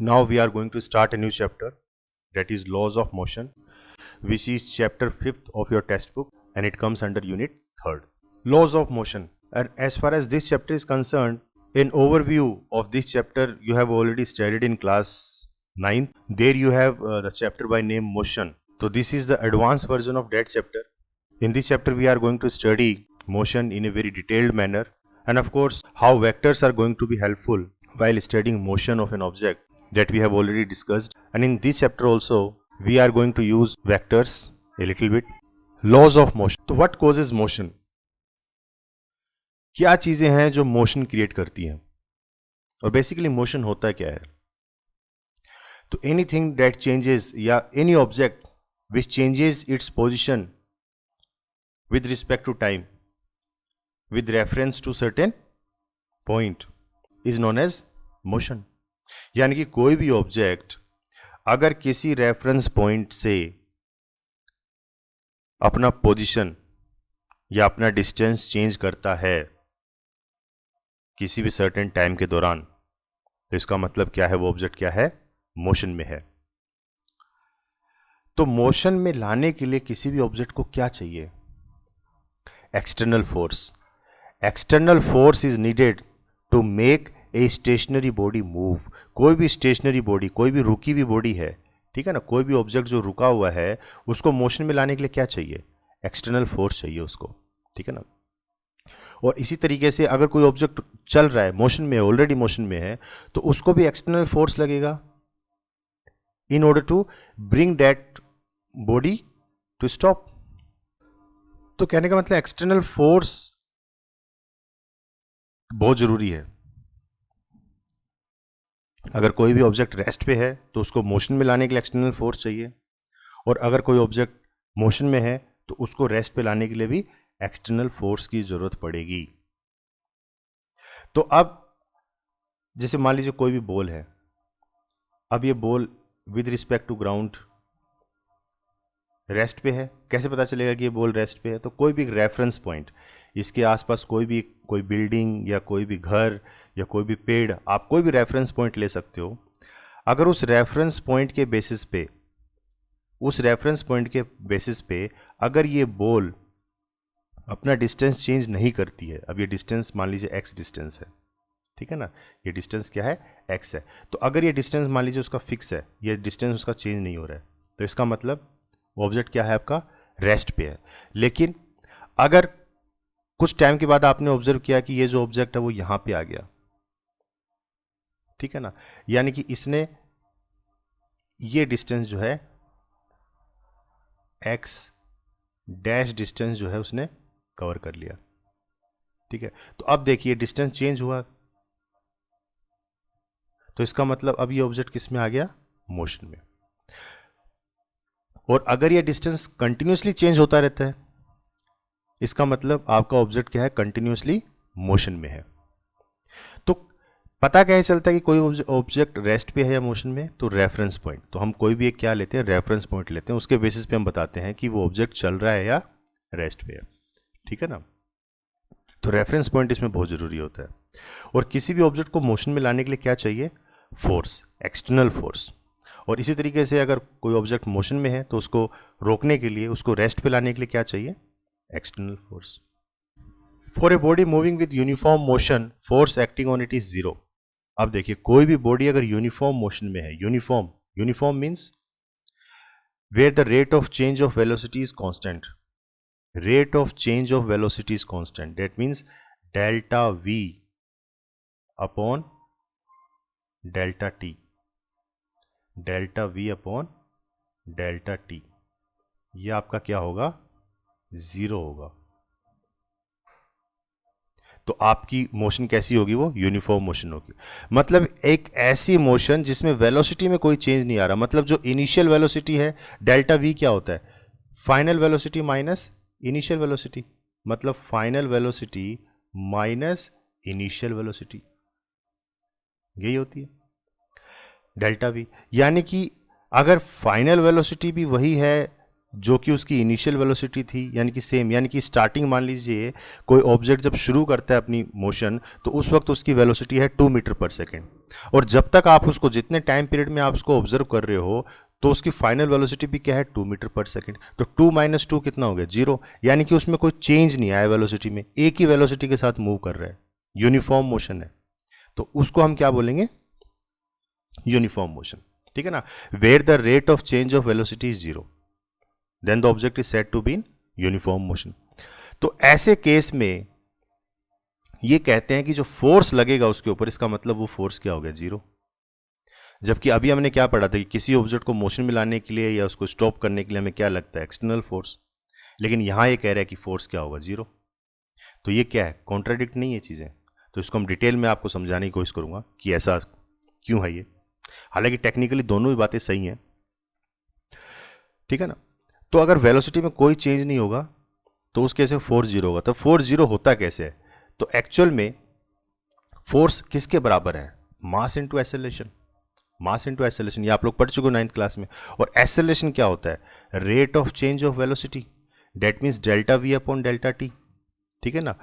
Now we are going to start a new chapter, that is laws of motion, which is chapter 5th of your textbook, and it comes under unit 3rd. Laws of motion. And as far as this chapter is concerned, an overview of this chapter you have already studied in class 9th. There you have the chapter by name motion. So this is the advanced version of that chapter. In this chapter we are going to study motion in a very detailed manner, and of course how vectors are going to be helpful while studying motion of an object, that we have already discussed. And in this chapter also we are going to use vectors a little bit. Laws of motion. तो what causes motion? क्या चीजें हैं जो motion create करती हैं, और basically motion होता क्या है? तो एनीथिंग दैट चेंजेस या any object which changes its position with respect to time with reference to certain point is known as motion. यानी कि कोई भी ऑब्जेक्ट अगर किसी रेफरेंस पॉइंट से अपना पोजीशन या अपना डिस्टेंस चेंज करता है किसी भी सर्टेन टाइम के दौरान, तो इसका मतलब क्या है? वो ऑब्जेक्ट क्या है? मोशन में है. तो मोशन में लाने के लिए किसी भी ऑब्जेक्ट को क्या चाहिए? External force. External force is needed to make a stationary body move. कोई भी स्टेशनरी बॉडी, कोई भी रुकी हुई बॉडी है, ठीक है ना, कोई भी ऑब्जेक्ट जो रुका हुआ है उसको मोशन में लाने के लिए क्या चाहिए? एक्सटर्नल फोर्स चाहिए उसको, ठीक है ना. और इसी तरीके से अगर कोई ऑब्जेक्ट चल रहा है, मोशन में, ऑलरेडी मोशन में है, तो उसको भी एक्सटर्नल फोर्स लगेगा in order to bring that body to stop. तो कहने का मतलब एक्सटर्नल फोर्स बहुत जरूरी है. अगर कोई भी ऑब्जेक्ट रेस्ट पे है तो उसको मोशन में लाने के लिए एक्सटर्नल फोर्स चाहिए, और अगर कोई ऑब्जेक्ट मोशन में है तो उसको रेस्ट पे लाने के लिए भी एक्सटर्नल फोर्स की जरूरत पड़ेगी. तो अब जैसे मान लीजिए कोई भी बॉल है, अब ये ball with respect to ground rest पे है. कैसे पता चलेगा कि ये बॉल रेस्ट पे है? तो कोई भी रेफरेंस पॉइंट, इसके आसपास कोई बिल्डिंग या कोई भी घर या कोई भी पेड़, आप कोई भी रेफरेंस पॉइंट ले सकते हो. अगर उस रेफरेंस पॉइंट के बेसिस पे अगर ये बॉल अपना डिस्टेंस चेंज नहीं करती है, अब ये डिस्टेंस मान लीजिए एक्स डिस्टेंस है, ठीक है ना, ये डिस्टेंस क्या है? एक्स है. तो अगर ये डिस्टेंस मान लीजिए उसका फिक्स है, ये डिस्टेंस उसका चेंज नहीं हो रहा है, तो इसका मतलब ऑब्जेक्ट क्या है? आपका रेस्ट पे है. लेकिन अगर कुछ टाइम के बाद आपने ऑब्जर्व किया कि ये जो ऑब्जेक्ट है वो यहां पे आ गया, ठीक है ना, यानी कि इसने ये डिस्टेंस जो है एक्स डैश डिस्टेंस जो है उसने कवर कर लिया, ठीक है. तो अब देखिए डिस्टेंस चेंज हुआ, तो इसका मतलब अब ये ऑब्जेक्ट किस में आ गया? मोशन में. और अगर ये डिस्टेंस कंटिन्यूसली चेंज होता रहता है, इसका मतलब आपका ऑब्जेक्ट क्या है? कंटिन्यूसली मोशन में है. तो पता कैसे चलता है कि कोई ऑब्जेक्ट रेस्ट पे है या मोशन में? तो रेफरेंस पॉइंट. तो हम कोई भी एक क्या लेते हैं? रेफरेंस पॉइंट लेते हैं. उसके बेसिस पे हम बताते हैं कि वो ऑब्जेक्ट चल रहा है या रेस्ट पे है, ठीक है ना. तो रेफरेंस पॉइंट इसमें बहुत जरूरी होता है. और किसी भी ऑब्जेक्ट को मोशन में लाने के लिए क्या चाहिए? Force, external force. और इसी तरीके से अगर कोई ऑब्जेक्ट मोशन में है तो उसको रोकने के लिए, उसको रेस्ट पे लाने के लिए क्या चाहिए? External force. For a body moving with uniform motion, force acting on it is zero. अब देखिए कोई भी बॉडी अगर यूनिफॉर्म मोशन में है, uniform means where the rate of change of velocity is constant. Rate of change of velocity is constant, that means delta v upon delta t. Delta v upon delta t, यह आपका क्या होगा? Zero होगा. तो आपकी motion कैसी होगी? वो यूनिफॉर्म मोशन होगी. मतलब एक ऐसी मोशन जिसमें वेलोसिटी में कोई चेंज नहीं आ रहा. मतलब जो इनिशियल वेलोसिटी है, डेल्टा वी क्या होता है? Final velocity minus initial velocity. मतलब final velocity minus initial velocity, यही होती है डेल्टा वी. यानी कि अगर फाइनल वेलोसिटी भी वही है जो कि उसकी इनिशियल वेलोसिटी थी, यानी कि सेम, यानी कि स्टार्टिंग मान लीजिए कोई ऑब्जेक्ट जब शुरू करता है अपनी मोशन तो उस वक्त उसकी वेलोसिटी है 2 मीटर पर सेकेंड, और जब तक आप उसको जितने टाइम पीरियड में आप उसको ऑब्जर्व कर रहे हो तो उसकी फाइनल वेलोसिटी भी क्या है 2 मीटर पर सेकेंड। तो 2 माइनस 2 कितना हो गया 0, यानी कि उसमें कोई चेंज नहीं आया वेलोसिटी में, एक ही वेलोसिटी के साथ मूव कर रहा है, यूनिफॉर्म मोशन है। तो उसको हम क्या बोलेंगे, यूनिफॉर्म मोशन, ठीक है ना। Where the rate of change of velocity is 0 then the object is said to be in uniform motion. तो ऐसे केस में ये कहते हैं कि जो फोर्स लगेगा उसके ऊपर, इसका मतलब वो फोर्स क्या हो गया 0। जबकि अभी हमने क्या पढ़ा था कि किसी ऑब्जेक्ट को मोशन में लाने के लिए या उसको स्टॉप करने के लिए हमें क्या लगता है, एक्सटर्नल फोर्स, लेकिन यहां ये कह रहा है कि फोर्स क्या होगा 0। तो ये क्या है, कॉन्ट्राडिक्ट नहीं है चीजें। तो इसको हम डिटेल में आपको समझाने की कोशिश करूंगा कि ऐसा क्यों है ये, हालांकि टेक्निकली दोनों ही बातें सही हैं, ठीक है ना। तो अगर वेलोसिटी में कोई चेंज नहीं होगा तो उस केस में फोर्स 0 होगा। तो फोर्स 0 होता कैसे है, तो एक्चुअल में फोर्स किसके बराबर है, mass into acceleration. Mass into acceleration ये आप लोग पढ़ चुके हो 9th क्लास में। और एक्सेलरेशन क्या होता है, rate of change of velocity, that means delta v upon delta t, ठीक है ना।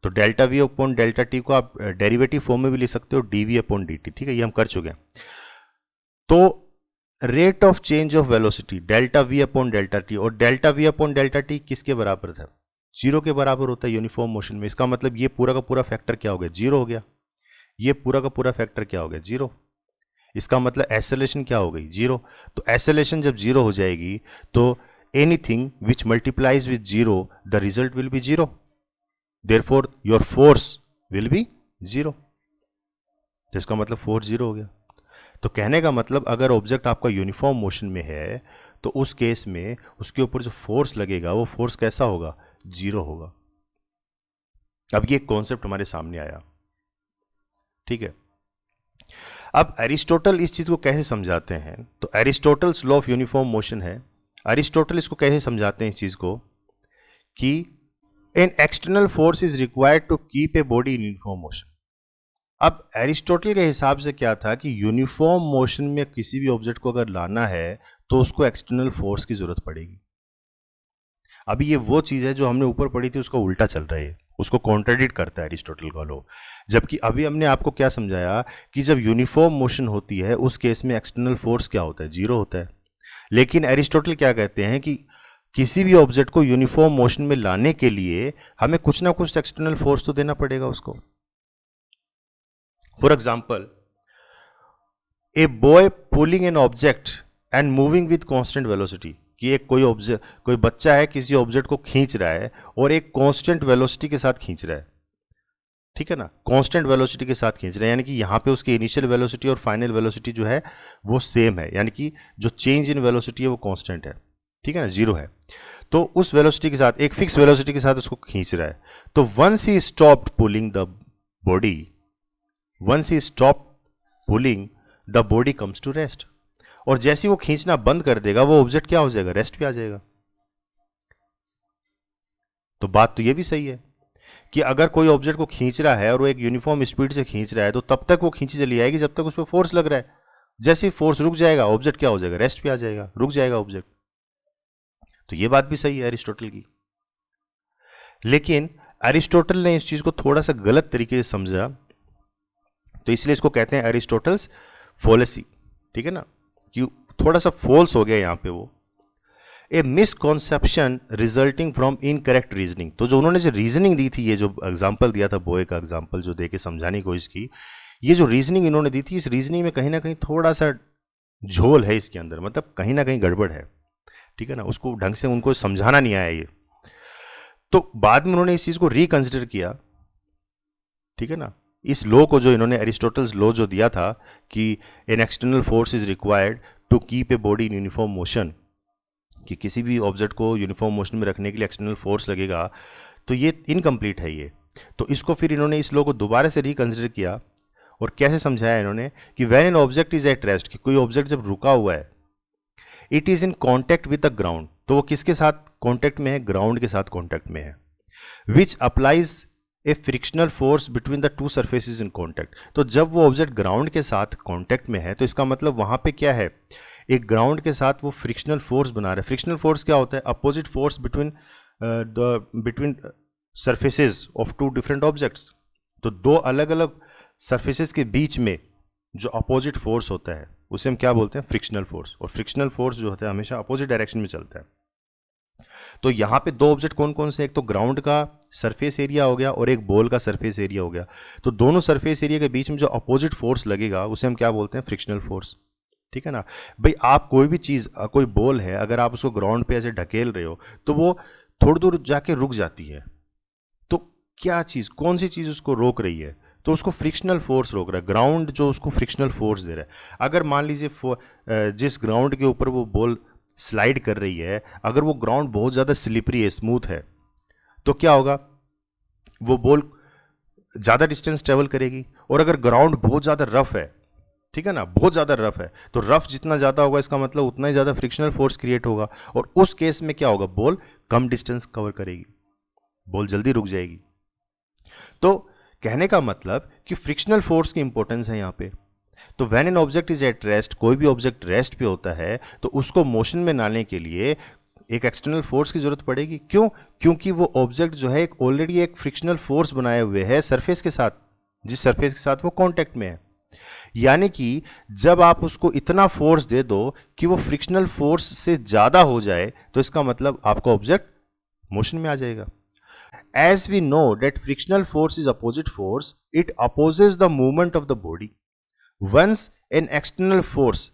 तो delta v upon delta t को आप डेरिवेटिव फॉर्म में भी लिख सकते हो, d v upon d t, ठीक है, ये हम कर चुके हैं। तो rate of change of velocity delta v upon delta t, और delta v upon delta t किसके बराबर था, 0 के बराबर होता है यूनिफॉर्म मोशन में। इसका मतलब ये पूरा का पूरा फैक्टर क्या हो गया 0 हो गया, ये पूरा का पूरा फैक्टर क्या हो गया 0। इसका मतलब एक्सेलरेशन क्या हो गई 0। तो एक्सेलरेशन जब 0 हो जाएगी तो anything which multiplies with 0 the result will be 0, therefore your force will be 0। तो इसका मतलब फोर्स 0 हो गया। तो कहने का मतलब अगर ऑब्जेक्ट आपका यूनिफॉर्म मोशन में है तो उस केस में उसके ऊपर जो फोर्स लगेगा वो फोर्स कैसा होगा, 0 होगा। अब ये कॉन्सेप्ट हमारे सामने आया, ठीक है। अब एरिस्टोटल इस चीज को कैसे समझाते हैं, तो Aristotle's law of uniform motion है। एरिस्टोटल इसको कैसे समझाते हैं इस चीज को कि an external force is required to keep a body in uniform motion. अब एरिस्टोटल के हिसाब से क्या था कि यूनिफॉर्म मोशन में किसी भी ऑब्जेक्ट को अगर लाना है तो उसको एक्सटर्नल फोर्स की जरूरत पड़ेगी। अभी ये वो चीज है जो हमने ऊपर पढ़ी थी उसका उल्टा चल रहा है, उसको कॉन्ट्राडिक्ट करता है एरिस्टोटल का लॉ। जबकि अभी हमने आपको क्या समझाया कि जब यूनिफॉर्म मोशन होती है उस केस में एक्सटर्नल फोर्स क्या होता है, 0 होता है। लेकिन एरिस्टोटल क्या कहते हैं कि किसी भी ऑब्जेक्ट को यूनिफॉर्म मोशन में लाने के लिए हमें कुछ ना कुछ एक्सटर्नल फोर्स तो देना पड़ेगा उसको। For example, a boy pulling an object and moving with constant velocity, कि एक कोई बच्चा है किसी ऑब्जेक्ट को खींच रहा है और एक कांस्टेंट वेलोसिटी के साथ खींच रहा है, ठीक है ना, कांस्टेंट वेलोसिटी के साथ खींच रहा है, यानी कि यहां पे उसकी इनिशियल वेलोसिटी और फाइनल वेलोसिटी जो है वो सेम है, यानी कि जो चेंज इन वेलोसिटी है वो कांस्टेंट है, ठीक है ना, 0 है। तो उस वेलोसिटी के साथ एक फिक्स वेलोसिटी के साथ उसको खींच रहा है। तो once he stopped pulling the body, once he stop pulling the body comes to rest, और जैसे वो खींचना बंद कर देगा वो ऑब्जेक्ट क्या हो जाएगा, रेस्ट पे आ जाएगा। तो बात तो ये भी सही है कि अगर कोई ऑब्जेक्ट को खींच रहा है और वो एक यूनिफॉर्म स्पीड से खींच रहा है तो तब तक वो खींची चली जाएगी जब तक उस पर फोर्स लग रहा है। जैसे ही फोर्स रुक जाएगा ऑब्जेक्ट क्या हो जाएगा, रेस्ट पे आ जाएगा, रुक जाएगा ऑब्जेक्ट। तो ये बात भी सही है एरिस्टोटल की। लेकिन एरिस्टोटल ने इस चीज को थोड़ा सा गलत तरीके से समझा, तो इसलिए इसको कहते हैं एरिस्टोटल्स फॉलेसी, ठीक है ना, कि थोड़ा सा फॉल्स हो गया यहां पे वो। A misconception resulting from incorrect reasoning. तो जो उन्होंने जो रीजनिंग दी थी, ये जो एग्जाम्पल दिया था बॉय का एग्जाम्पल जो दे के समझाने की कोशिश की, ये जो रीजनिंग इन्होंने दी थी इस रीजनिंग में कहीं ना कहीं थोड़ा सा झोल है इसके अंदर, मतलब कहीं ना कहीं गड़बड़ है, ठीक है ना, उसको ढंग से उनको समझाना नहीं आया ये। तो बाद में उन्होंने इस चीज को रिकंसिडर किया, ठीक है ना, इस लॉ को जो इन्होंने एरिस्टोटल्स लॉ जो दिया था कि an external force is required to keep a body in uniform motion, कि किसी भी ऑब्जेक्ट को यूनिफॉर्म मोशन में रखने के लिए एक्सटर्नल फोर्स लगेगा, तो ये इनकम्प्लीट है ये। तो इसको फिर इन्होंने इस लॉ को दोबारा से रिकंसिडर किया और कैसे समझाया इन्होंने कि when an object is at rest, कि कोई ऑब्जेक्ट जब रुका हुआ है, it is in contact with the ground, तो वो किसके साथ कॉन्टैक्ट में है, ग्राउंड के साथ कॉन्टैक्ट में है, विच applies A frictional force between the two surfaces in contact. तो जब वो ऑब्जेक्ट ग्राउंड के साथ कॉन्टैक्ट में है तो इसका मतलब वहां पे क्या है, एक ग्राउंड के साथ वो फ्रिक्शनल फोर्स बना रहा है। फ्रिक्शनल फोर्स क्या होता है? Opposite force between surfaces of two different objects. तो दो अलग अलग सरफेसेस के बीच में जो अपोजिट फोर्स होता है उसे हम क्या बोलते हैं? Frictional force. और फ्रिक्शनल फोर्स जो होता है हमेशा अपोजिट डायरेक्शन में चलता है। तो यहां पे दो ऑब्जेक्ट कौन कौन से? एक तो ग्राउंड का सरफेस एरिया हो गया और एक बॉल का सरफेस एरिया हो गया। तो दोनों सरफेस एरिया के बीच में जो अपोजिट फोर्स लगेगा उसे हम क्या बोलते हैं? Frictional force. ठीक है ना भाई। आप कोई भी चीज, कोई बॉल है, अगर आप उसको ग्राउंड पे ऐसे ढकेल रहे हो तो वो थोड़ी दूर जाके रुक जाती है। तो क्या चीज, कौन सी चीज उसको रोक रही है? तो उसको फ्रिक्शनल फोर्स रोक रहा है, ग्राउंड जो उसको फ्रिक्शनल फोर्स दे रहा है। अगर मान लीजिए जिस ग्राउंड के ऊपर वो बॉल स्लाइड कर रही है, अगर वो ग्राउंड बहुत ज़्यादा स्लिपरी है, स्मूथ है, तो क्या होगा? वो बॉल ज़्यादा डिस्टेंस ट्रेवल करेगी। और अगर ग्राउंड बहुत ज़्यादा रफ है, ठीक है ना, बहुत ज़्यादा रफ है, तो रफ जितना ज़्यादा होगा इसका मतलब उतना ही ज़्यादा फ्रिक्शनल फोर्स क्रिएट होगा। और उस केस में क्या होगा? बॉल कम डिस्टेंस कवर करेगी, बॉल जल्दी रुक जाएगी। तो कहने का मतलब कि फ्रिक्शनल फोर्स की इंपॉर्टेंस है यहां पे। तो when an object is at rest, कोई भी ऑब्जेक्ट रेस्ट पे होता है तो उसको मोशन में लाने के लिए एक एक्सटर्नल फोर्स की जरूरत पड़ेगी। क्यों? क्योंकि वो ऑब्जेक्ट जो है एक ऑलरेडी एक फ्रिक्शनल फोर्स बनाए हुए है सरफेस के साथ, जिस सरफेस के साथ वो कांटेक्ट में है। यानी कि जब आप उसको इतना फोर्स दे दो कि वो फ्रिक्शनल फोर्स से ज्यादा हो जाए तो इसका मतलब आपका ऑब्जेक्ट मोशन में आ जाएगा। As we know that frictional force is opposite force, it opposes the movement of the body. Once an external force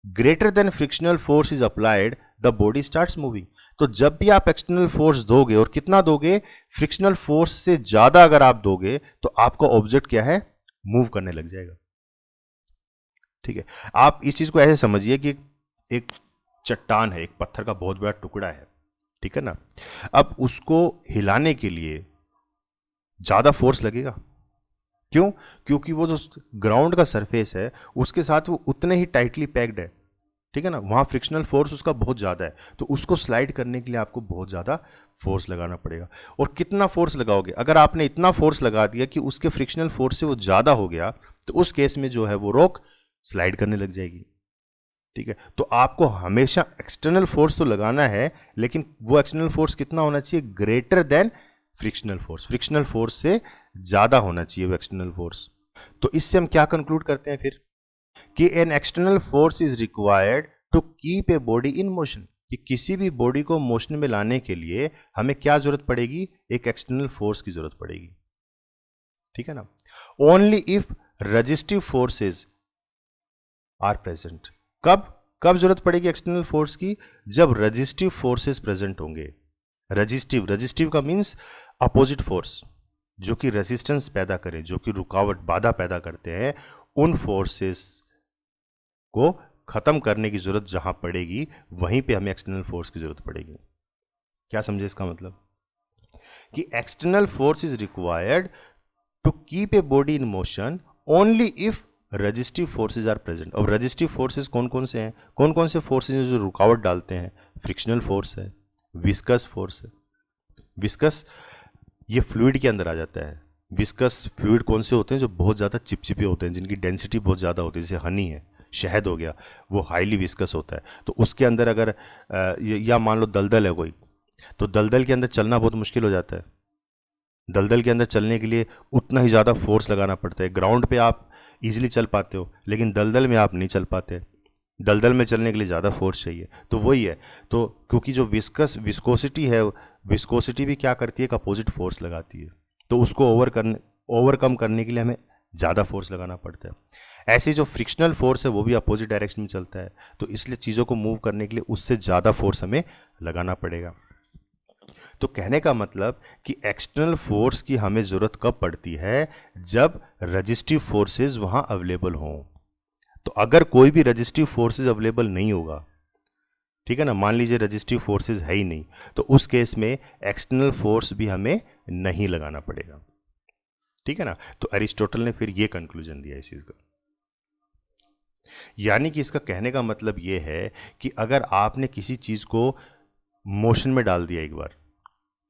greater than frictional force is applied, the body starts moving. तो जब भी आप external force दोगे, और कितना दोगे? Frictional force से ज्यादा अगर आप दोगे तो आपका ऑब्जेक्ट क्या है? मूव करने लग जाएगा। ठीक है, आप इस चीज को ऐसे समझिए कि एक चट्टान है, एक पत्थर का बहुत बड़ा टुकड़ा है, ठीक है ना। अब उसको हिलाने के लिए ज्यादा फोर्स लगेगा। क्यों? क्योंकि वो जो ग्राउंड का सरफेस है उसके साथ वो उतने ही टाइटली पैक्ड है, ठीक है ना। वहां फ्रिक्शनल फोर्स उसका बहुत ज्यादा है, तो उसको स्लाइड करने के लिए आपको बहुत ज्यादा फोर्स लगाना पड़ेगा। और कितना फोर्स लगाओगे? अगर आपने इतना फोर्स लगा दिया कि उसके फ्रिक्शनल फोर्स से वो ज्यादा हो गया तो उस केस में जो है वो रॉक स्लाइड करने लग जाएगी। ठीक है, तो आपको हमेशा एक्सटर्नल फोर्स तो लगाना है, लेकिन वो एक्सटर्नल फोर्स कितना होना चाहिए? Greater than frictional force. Frictional force से ज्यादा होना चाहिए वो एक्सटर्नल फोर्स। तो इससे हम क्या कंक्लूड करते हैं फिर? कि an external force is required to keep a body in motion. कि किसी भी बॉडी को मोशन में लाने के लिए हमें क्या जरूरत पड़ेगी? एक एक्सटर्नल फोर्स की जरूरत पड़ेगी, ठीक है ना। Only if resistive forces are present. कब जरूरत पड़ेगी एक्सटर्नल फोर्स की? जब रेजिस्टिव फोर्सेस प्रेजेंट होंगे। रेजिस्टिव का मीन्स अपोजिट फोर्स, जो कि रेजिस्टेंस पैदा करें, जो कि रुकावट, बाधा पैदा करते हैं। उन फोर्सेस को खत्म करने की जरूरत जहां पड़ेगी वहीं पे हमें एक्सटर्नल फोर्स की जरूरत पड़ेगी। क्या समझे इसका मतलब? कि external force is required to keep a body in motion only if resistive forces are present. अब रेजिस्टिव फोर्सेज कौन कौन से हैं? कौन कौन से फोर्सेज हैं जो रुकावट डालते हैं? फ्रिक्शनल फोर्स है, विस्कस फोर्स है। विस्कस ये फ्लूइड के अंदर आ जाता है। विस्कस फ्लूइड कौन से होते हैं? जो बहुत ज़्यादा चिपचिपे होते हैं, जिनकी डेंसिटी बहुत ज़्यादा होती है, जैसे हनी है, शहद हो गया, वो हाईली विस्कस होता है। तो उसके अंदर अगर या मान लो दलदल है कोई, तो दलदल के अंदर चलना बहुत मुश्किल हो जाता है। दलदल के अंदर चलने के लिए उतना ही ज़्यादा फोर्स लगाना पड़ता है। ग्राउंड पे आप इजीली चल पाते हो, लेकिन दलदल में आप नहीं चल पाते। दलदल में चलने के लिए ज़्यादा फोर्स चाहिए। तो वही है, तो क्योंकि जो विस्कोसिटी है, विस्कोसिटी भी क्या करती है? एक अपोजिट फोर्स लगाती है। तो उसको ओवरकम करने के लिए हमें ज़्यादा फोर्स लगाना पड़ता है। ऐसे जो फ्रिक्शनल फोर्स है वो भी अपोजिट डायरेक्शन में चलता है, तो इसलिए चीज़ों को मूव करने के लिए उससे ज़्यादा फोर्स हमें लगाना पड़ेगा। तो कहने का मतलब कि एक्सटर्नल फोर्स की हमें ज़रूरत कब पड़ती है? जब रेजिस्टिव फोर्सेस वहाँ अवेलेबल हों। तो अगर कोई भी रेजिस्टिव फोर्सेस अवेलेबल नहीं होगा, ठीक है ना, मान लीजिए रेजिस्टिव फोर्सेस है ही नहीं, तो उस केस में एक्सटर्नल फोर्स भी हमें नहीं लगाना पड़ेगा, ठीक है ना। तो अरिस्टोटल ने फिर ये कंक्लूजन दिया इस चीज का। यानी कि इसका कहने का मतलब ये है कि अगर आपने किसी चीज को मोशन में डाल दिया एक बार,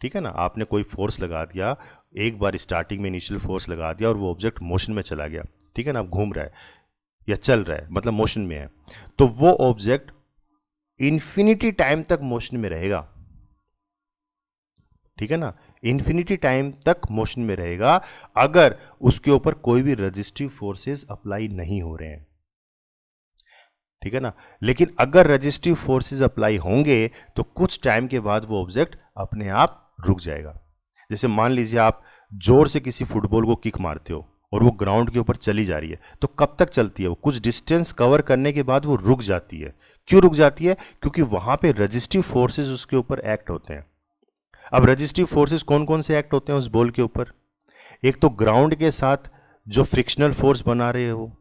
ठीक है ना, आपने कोई फोर्स लगा दिया, एक बार स्टार्टिंग में इनिशियल फोर्स लगा दिया और वो ऑब्जेक्ट मोशन में चला गया, ठीक है ना, घूम रहा है या चल रहा है, मतलब मोशन में है, तो वो ऑब्जेक्ट इन्फिनिटी टाइम तक मोशन में रहेगा, ठीक है ना, इन्फिनिटी टाइम तक मोशन में रहेगा अगर उसके ऊपर कोई भी रजिस्टिव फोर्सेस अप्लाई नहीं हो रहे हैं, ठीक है ना। लेकिन अगर रजिस्टिव फोर्सेस अप्लाई होंगे तो कुछ टाइम के बाद वो ऑब्जेक्ट अपने आप रुक जाएगा। जैसे मान लीजिए आप जोर से किसी फुटबॉल को किक मारते हो और वो ग्राउंड के ऊपर चली जा रही है, तो कब तक चलती है? वो कुछ डिस्टेंस कवर करने के बाद वो रुक जाती है। क्यों रुक जाती है? क्योंकि वहां पे रजिस्टिव फोर्सेस उसके ऊपर एक्ट होते हैं। अब रजिस्टिव फोर्सेस कौन कौन से एक्ट होते हैं उस बॉल के ऊपर? एक तो ग्राउंड के साथ जो फ्रिक्शनल फोर्स बना रहे हो,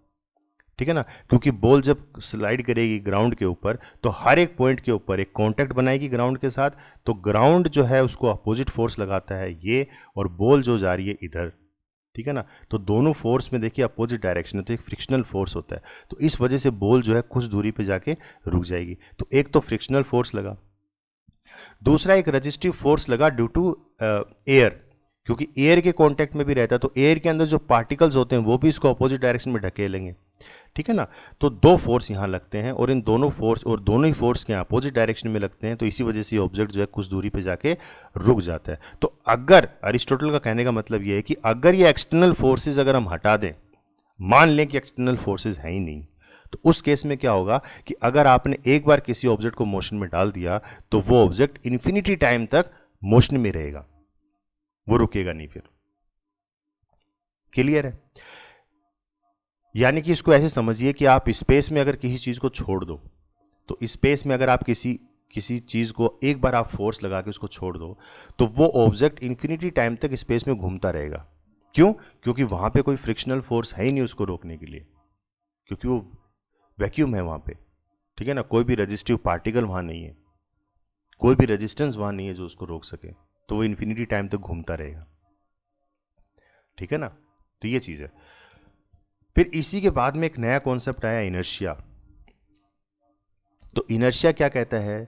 ठीक है ना, क्योंकि बॉल जब स्लाइड करेगी ग्राउंड के ऊपर तो हर एक पॉइंट के ऊपर एक कांटेक्ट बनाएगी ग्राउंड के साथ, तो ग्राउंड जो है उसको अपोजिट फोर्स लगाता है ये, और बॉल जो जा रही है इधर, ठीक है ना, तो दोनों फोर्स में देखिए अपोजिट डायरेक्शन है, तो एक फ्रिक्शनल फोर्स होता है, तो इस वजह से बॉल जो है कुछ दूरी पे जाके रुक जाएगी। तो एक तो फ्रिक्शनल फोर्स लगा, दूसरा एक रजिस्टिव फोर्स लगा ड्यू टू एयर, क्योंकि एयर के कांटेक्ट में भी रहता है, तो एयर के अंदर जो पार्टिकल्स होते हैं वो भी इसको अपोजिट डायरेक्शन में ढकेलेंगे, ठीक है ना। तो दो फोर्स यहाँ लगते हैं और इन दोनों फोर्स और दोनों ही फोर्स के अपोजिट डायरेक्शन में लगते हैं, तो इसी वजह से ये ऑब्जेक्ट जो है कुछ दूरी पे जाके रुक जाता है। तो अगर अरिस्टोटल का कहने का मतलब ये है कि अगर ये एक्सटर्नल फोर्सेज अगर हम हटा दें, मान लें कि एक्सटर्नल फोर्सेज है ही नहीं, तो उस केस में क्या होगा कि अगर आपने एक बार किसी ऑब्जेक्ट को मोशन में डाल दिया तो वो ऑब्जेक्ट इन्फिनिटी टाइम तक मोशन में रहेगा, वो रुकेगा नहीं फिर। क्लियर है? यानी कि इसको ऐसे समझिए कि आप स्पेस में अगर किसी चीज को छोड़ दो, तो स्पेस में अगर आप किसी चीज को एक बार आप फोर्स लगा के उसको छोड़ दो, तो वो ऑब्जेक्ट इन्फिनिटी टाइम तक स्पेस में घूमता रहेगा। क्यों? क्योंकि वहां पे कोई फ्रिक्शनल फोर्स है ही नहीं उसको रोकने के लिए, क्योंकि वो वैक्यूम है वहां पे, ठीक है ना, कोई भी रजिस्टिव पार्टिकल वहां नहीं है, कोई भी रेजिस्टेंस वहां नहीं है जो उसको रोक सके, तो वो इन्फिनिटी टाइम तक घूमता रहेगा, ठीक है ना। तो ये चीज है। फिर इसी के बाद में एक नया कॉन्सेप्ट आया, इनर्शिया। तो इनर्शिया क्या कहता है